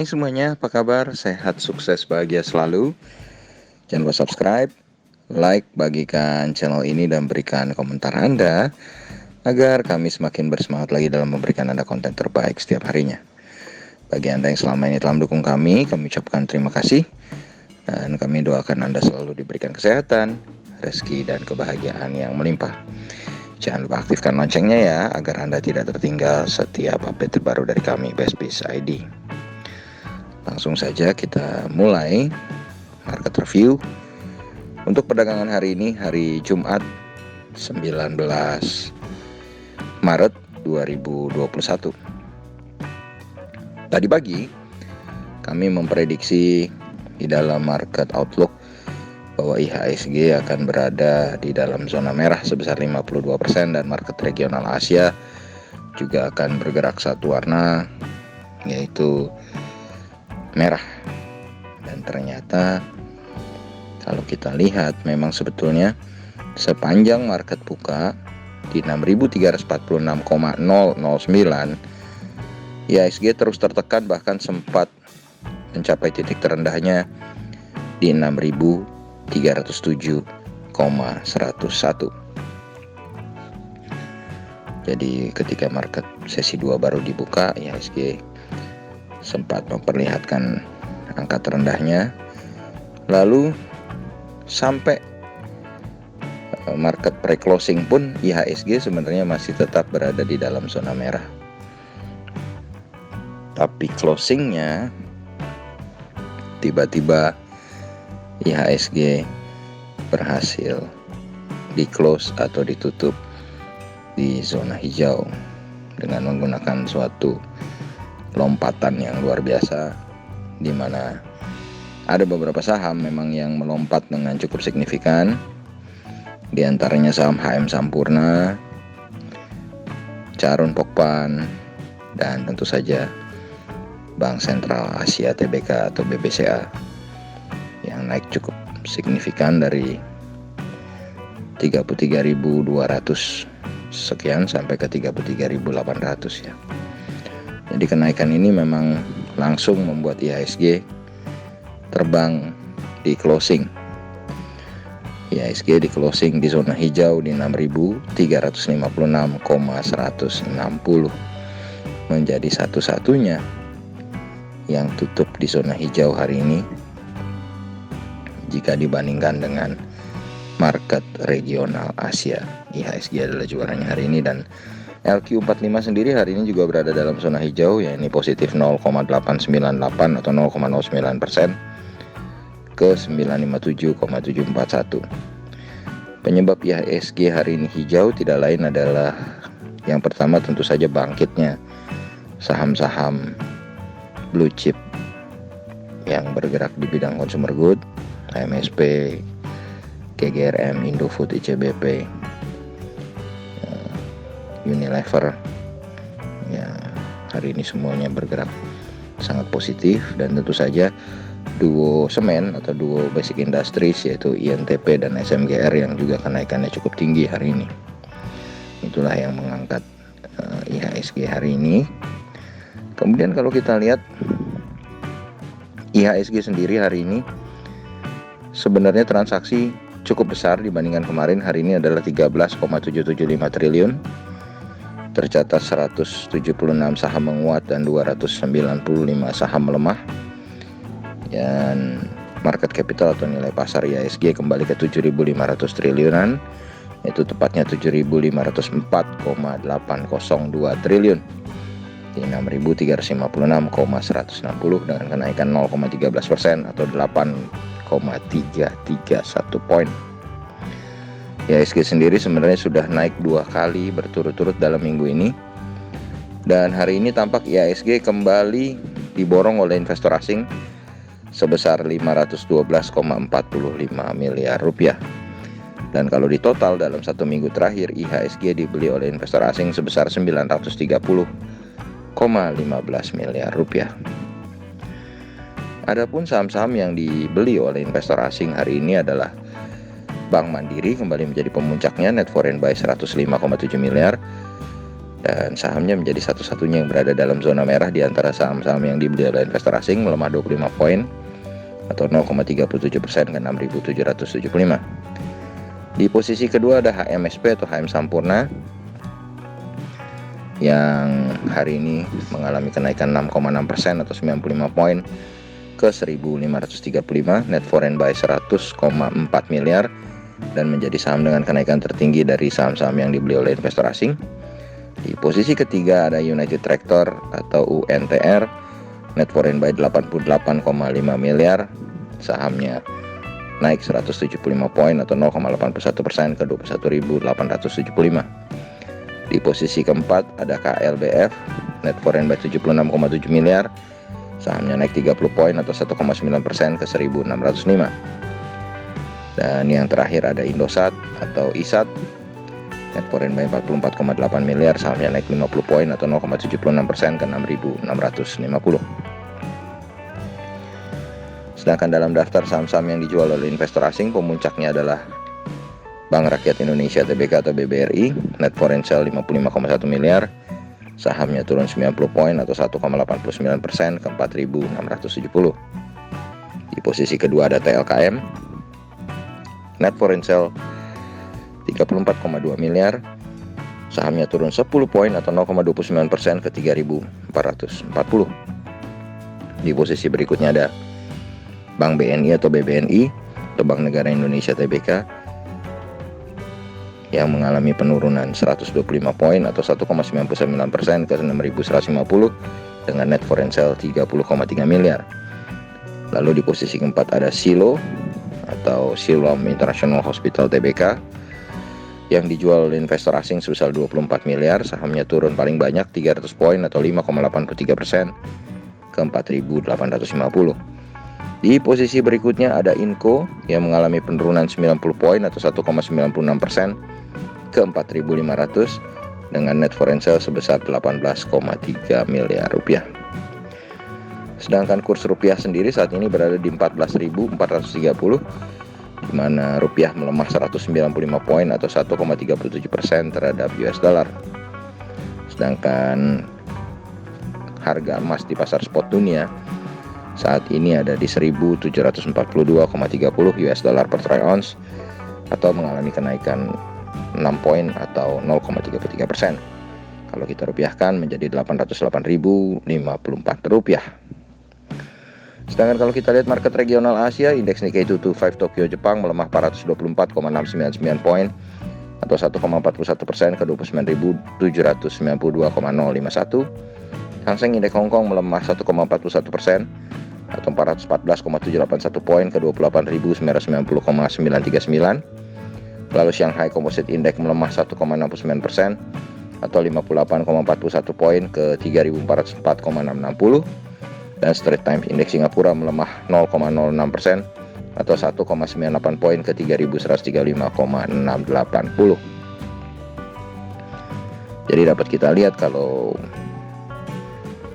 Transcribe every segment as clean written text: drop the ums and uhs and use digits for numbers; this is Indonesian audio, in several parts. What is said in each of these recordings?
Hai semuanya, apa kabar? Sehat, sukses, bahagia selalu. Jangan lupa subscribe, like, bagikan channel ini dan berikan komentar Anda agar kami semakin bersemangat lagi dalam memberikan Anda konten terbaik setiap harinya. Bagi Anda yang selama ini telah mendukung kami ucapkan terima kasih. Dan kami doakan Anda selalu diberikan kesehatan, rezeki, dan kebahagiaan yang melimpah. Jangan lupa aktifkan loncengnya ya, agar Anda tidak tertinggal setiap update terbaru dari kami, BestBiz ID. Langsung saja kita mulai market review. Untuk perdagangan hari ini, hari Jumat 19 Maret 2021. Tadi pagi kami memprediksi di dalam market outlook bahwa IHSG akan berada di dalam zona merah sebesar 52% dan market regional Asia juga akan bergerak satu warna, yaitu merah. Dan ternyata kalau kita lihat memang sebetulnya sepanjang market buka di 6.346,009 IHSG terus tertekan, bahkan sempat mencapai titik terendahnya di 6.307,101. Jadi ketika market sesi 2 baru dibuka, IHSG sempat memperlihatkan angka terendahnya, lalu sampai market pre-closing pun IHSG sebenarnya masih tetap berada di dalam zona merah. Tapi closingnya tiba-tiba IHSG berhasil di close atau ditutup di zona hijau dengan menggunakan suatu lompatan yang luar biasa, di mana ada beberapa saham memang yang melompat dengan cukup signifikan. Di antaranya saham HM Sampurna, Charun Pokpan, dan tentu saja Bank Sentral Asia Tbk atau BBCA yang naik cukup signifikan dari 33.200 sekian sampai ke 33.800 ya. Jadi kenaikan ini memang langsung membuat IHSG terbang di closing. IHSG di closing di zona hijau di 6.356,160, menjadi satu-satunya yang tutup di zona hijau hari ini jika dibandingkan dengan market regional Asia. IHSG adalah juaranya hari ini, dan LQ45 sendiri hari ini juga berada dalam zona hijau, yakni positif 0,898 atau 0,09% ke 957,741. Penyebab IHSG hari ini hijau tidak lain adalah yang pertama tentu saja bangkitnya saham-saham blue chip yang bergerak di bidang consumer good, MSP, KGRM, Indofood, ICBP, Unilever ya, hari ini semuanya bergerak sangat positif. Dan tentu saja duo semen atau duo basic industries yaitu INTP dan SMGR yang juga kenaikannya cukup tinggi hari ini. Itulah yang mengangkat IHSG hari ini. Kemudian kalau kita lihat IHSG sendiri hari ini sebenarnya transaksi cukup besar dibandingkan kemarin. Hari ini adalah 13,775 triliun. Tercatat 176 saham menguat dan 295 saham melemah. Dan market capital atau nilai pasar IHSG kembali ke 7.500 triliunan, yaitu tepatnya 7.504,802 triliun di 6.356,160 dengan kenaikan 0,13% atau 8,331 poin. IHSG sendiri sebenarnya sudah naik 2 kali berturut-turut dalam minggu ini, dan hari ini tampak IHSG kembali diborong oleh investor asing sebesar 512,45 miliar rupiah. Dan kalau di total dalam 1 minggu terakhir IHSG dibeli oleh investor asing sebesar 930,15 miliar rupiah. Adapun saham-saham yang dibeli oleh investor asing hari ini adalah Bank Mandiri kembali menjadi pemuncaknya, net foreign buy 105,7 miliar. dan sahamnya menjadi satu-satunya yang berada dalam zona merah di antara saham-saham yang dibeli oleh investor asing, melemah 25 poin atau 0,37% ke 6.775. Di posisi kedua ada HMSP atau HM Sampurna yang hari ini mengalami kenaikan 6,6% atau 95 poin ke 1.535, net foreign buy 100,4 miliar dan menjadi saham dengan kenaikan tertinggi dari saham-saham yang dibeli oleh investor asing. Di posisi ketiga ada United Tractor atau UNTR, net foreign buy 88,5 miliar, sahamnya naik 175 poin atau 0,81% ke 21.875. Di posisi keempat ada KLBF, net foreign buy 76,7 miliar, sahamnya naik 30 poin atau 1,9% ke 1.605. Dan yang terakhir ada Indosat atau ISAT, net foreign buy 44,8 miliar, sahamnya naik 50 poin atau 0,76% ke 6.650. Sedangkan dalam daftar saham-saham yang dijual oleh investor asing, pemuncaknya adalah Bank Rakyat Indonesia Tbk atau BBRI, net foreign sell 55,1 miliar, sahamnya turun 90 poin atau 1,89% ke 4.670. Di posisi kedua ada TLKM, net foreign sell 34,2 miliar, sahamnya turun 10 poin atau 0,29% ke 3.440. Di posisi berikutnya ada Bank BNI atau BBNI atau Bank Negara Indonesia Tbk yang mengalami penurunan 125 poin atau 1,99% ke 6.150 dengan net foreign sell 30,3 miliar. Lalu di posisi keempat ada Silo atau Siloam International Hospital Tbk yang dijual oleh investor asing sebesar 24 miliar, sahamnya turun paling banyak 300 poin atau 5,83% ke 4.850. Di posisi berikutnya ada Inco yang mengalami penurunan 90 poin atau 1,96% ke 4.500 dengan net foreign sell sebesar 18,3 miliar rupiah. Sedangkan kurs rupiah sendiri saat ini berada di 14.430, di mana rupiah melemah 195 poin atau 1,37% terhadap US dollar. Sedangkan harga emas di pasar spot dunia saat ini ada di 1.742,30 US dollar per troy ounce atau mengalami kenaikan 6 poin atau 0,33%. Kalau kita rupiahkan menjadi 808.054 rupiah. Sedangkan kalau kita lihat market regional Asia, indeks Nikkei 225 Tokyo Jepang melemah 424,699 poin atau 1,41% ke 29.792,051. Hang Seng indeks Hong Kong melemah 1,41% atau 414,781 poin ke 28.990,939. Lalu Shanghai Composite Index melemah 1,69% atau 58,41 poin ke 3.404,660. Dan Straits Times Index Singapura melemah 0,06% atau 1,98 poin ke 3.135,680. Jadi dapat kita lihat kalau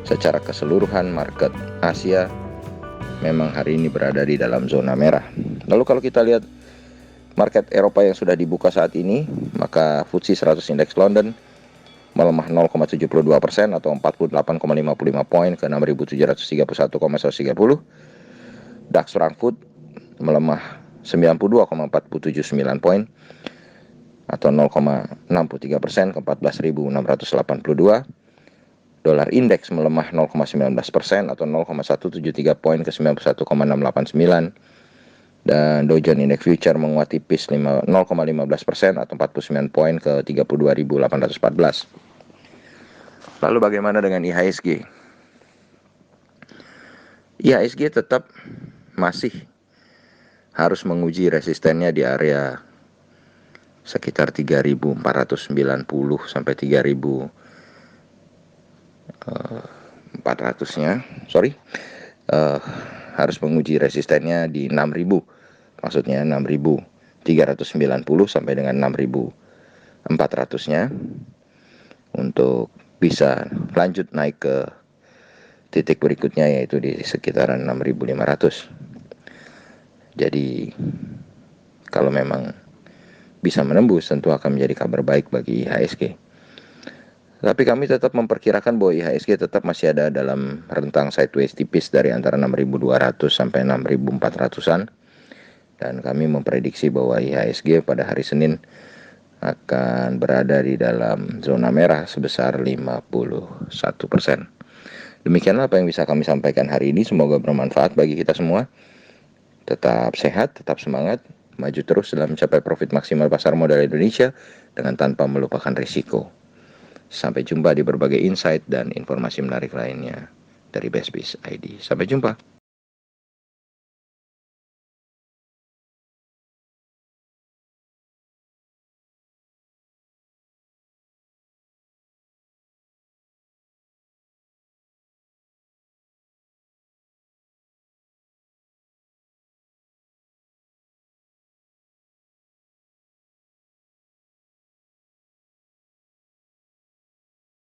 secara keseluruhan market Asia memang hari ini berada di dalam zona merah. Lalu kalau kita lihat market Eropa yang sudah dibuka saat ini, maka FTSE 100 Index London melemah 0,72% atau 48,55 poin ke 6.731,130. DAX Frankfurt melemah 92,479 poin atau 0,63% ke 14.682. Dolar indeks melemah 0,19% atau 0,173 poin ke 91,689. Dan Dow Jones Index Future menguat tipis 0,15% atau 49 poin ke 32.814. Lalu bagaimana dengan IHSG? IHSG tetap masih harus menguji resistennya di area sekitar 3.490 sampai 3.400-nya. Harus menguji resistennya di 6.000. Maksudnya 6.390 sampai dengan 6.400-nya untuk bisa lanjut naik ke titik berikutnya, yaitu di sekitaran 6.500. Jadi kalau memang bisa menembus tentu akan menjadi kabar baik bagi IHSG. Tapi kami tetap memperkirakan bahwa IHSG tetap masih ada dalam rentang sideways tipis dari antara 6.200 sampai 6.400-an. Dan kami memprediksi bahwa IHSG pada hari Senin akan berada di dalam zona merah sebesar 51%. Demikianlah apa yang bisa kami sampaikan hari ini. Semoga bermanfaat bagi kita semua. Tetap sehat, tetap semangat, maju terus dalam mencapai profit maksimal pasar modal Indonesia dengan tanpa melupakan risiko. Sampai jumpa di berbagai insight dan informasi menarik lainnya dari BestBiz ID. Sampai jumpa.